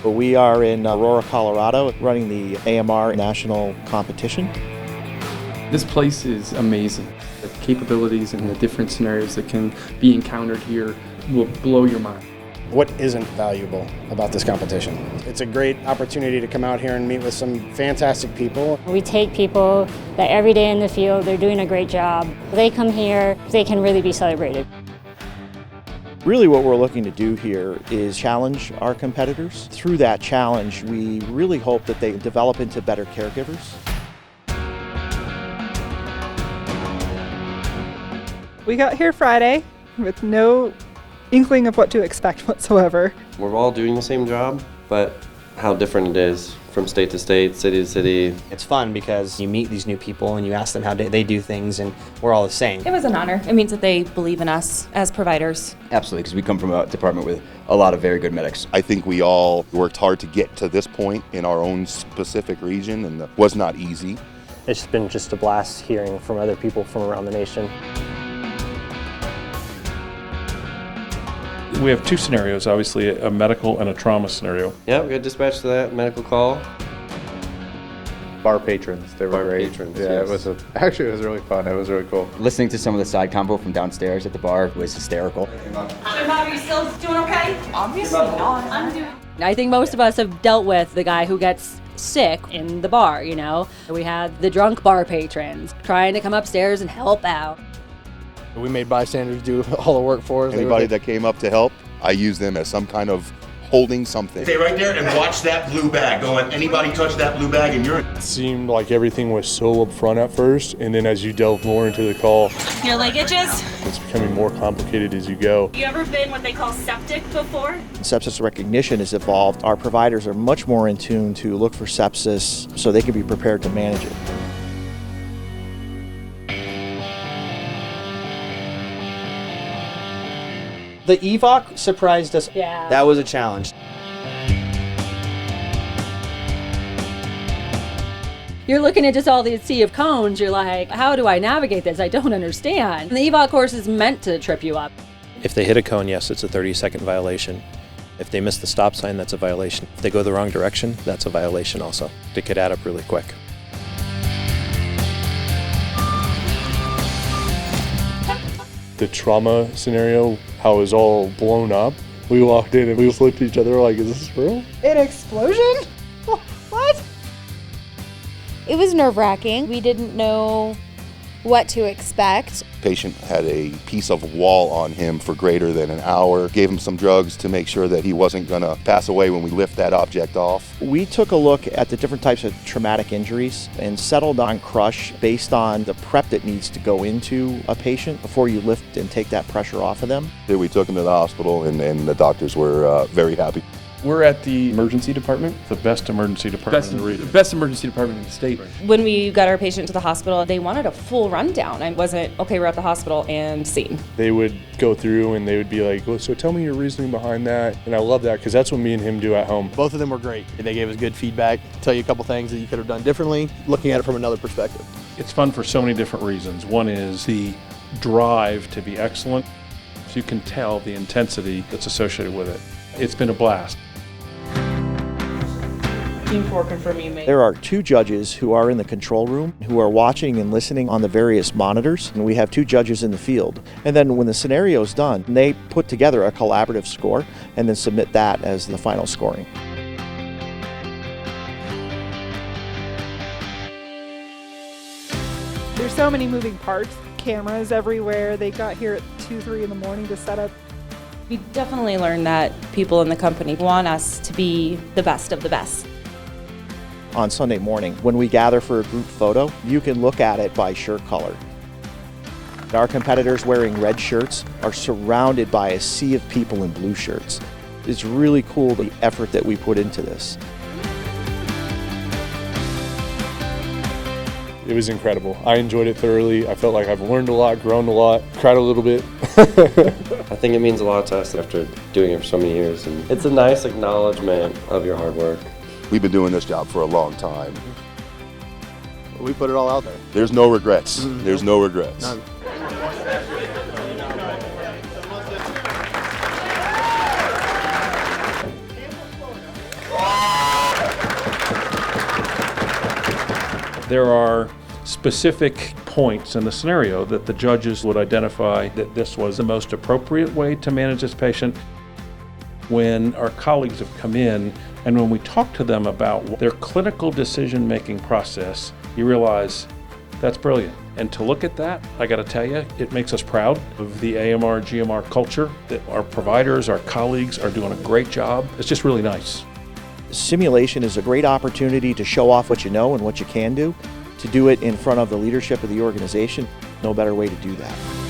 We are in Aurora, Colorado, running the AMR National Competition. This place is amazing. The capabilities and the different scenarios that can be encountered here will blow your mind. What isn't valuable about this competition? It's a great opportunity to come out here and meet with some fantastic people. We take people that every day in the field, they're doing a great job. They come here, they can really be celebrated. Really what we're looking to do here is challenge our competitors. Through that challenge, we really hope that they develop into better caregivers. We got here Friday with no inkling of what to expect whatsoever. We're all doing the same job, but how different it is from state to state, city to city. It's fun because you meet these new people and you ask them how they do things, and we're all the same. It was an honor. It means that they believe in us as providers. Absolutely, because we come from a department with a lot of very good medics. I think we all worked hard to get to this point in our own specific region, and it was not easy. It's been just a blast hearing from other people from around the nation. We have two scenarios, obviously a medical and a trauma scenario. Yeah, we got dispatched to that medical call. Bar patrons, they were great. Patrons, yeah, yes. Actually it was really fun. It was really cool. Listening to some of the side combo from downstairs at the bar was hysterical. Mom, are you still doing okay? Obviously not. I'm doing. I think most of us have dealt with the guy who gets sick in the bar, you know? We had the drunk bar patrons trying to come upstairs and help out. We made bystanders do all the work for us. Anybody that came up to help, I used them as some kind of holding something. Stay right there and watch that blue bag. Don't let anybody touch that blue bag, and you're in. It seemed like everything was so upfront at first, and then as you delve more into the call, Your leg itches? It's becoming more complicated as you go. You ever been what they call septic before? Sepsis recognition has evolved. Our providers are much more in tune to look for sepsis so they can be prepared to manage it. The EVOC surprised us. Yeah. That was a challenge. You're looking at just all these sea of cones, you're like, how do I navigate this? I don't understand. And the EVOC course is meant to trip you up. If they hit a cone, yes, it's a 30-second violation. If they miss the stop sign, that's a violation. If they go the wrong direction, that's a violation also. It could add up really quick. The trauma scenario, how it was all blown up. We walked in and we just looked at each other like, is this real? An explosion? What? It was nerve-wracking. We didn't know what to expect. Patient had a piece of wall on him for greater than an hour. Gave him some drugs to make sure that he wasn't going to pass away when we lift that object off. We took a look at the different types of traumatic injuries and settled on crush based on the prep that needs to go into a patient before you lift and take that pressure off of them. Then we took him to the hospital, and the doctors were very happy. We're at the emergency department, the best emergency department in the region. Best emergency department in the state. When we got our patient to the hospital, they wanted a full rundown. I wasn't, okay, we're at the hospital and seen. They would go through and they would be like, well, so tell me your reasoning behind that. And I love that because that's what me and him do at home. Both of them were great. They gave us good feedback, tell you a couple things that you could have done differently, looking at it from another perspective. It's fun for so many different reasons. One is the drive to be excellent. So you can tell the intensity that's associated with it. It's been a blast. There are two judges who are in the control room who are watching and listening on the various monitors, and we have two judges in the field. And then when the scenario is done, they put together a collaborative score and then submit that as the final scoring. There's so many moving parts, cameras everywhere. They got here at 2, 3 in the morning to set up. We definitely learned that people in the company want us to be the best of the best. On Sunday morning, when we gather for a group photo, you can look at it by shirt color. Our competitors wearing red shirts are surrounded by a sea of people in blue shirts. It's really cool the effort that we put into this. It was incredible. I enjoyed it thoroughly. I felt like I've learned a lot, grown a lot, cried a little bit. I think it means a lot to us after doing it for so many years. And it's a nice acknowledgement of your hard work. We've been doing this job for a long time. We put it all out there. There's no regrets. There's no regrets. None. There are specific points in the scenario that the judges would identify that this was the most appropriate way to manage this patient. When our colleagues have come in and when we talk to them about their clinical decision-making process, you realize that's brilliant. And to look at that, I gotta tell you, it makes us proud of the AMR GMR culture, that our providers, our colleagues are doing a great job. It's just really nice. Simulation is a great opportunity to show off what you know and what you can do. To do it in front of the leadership of the organization, no better way to do that.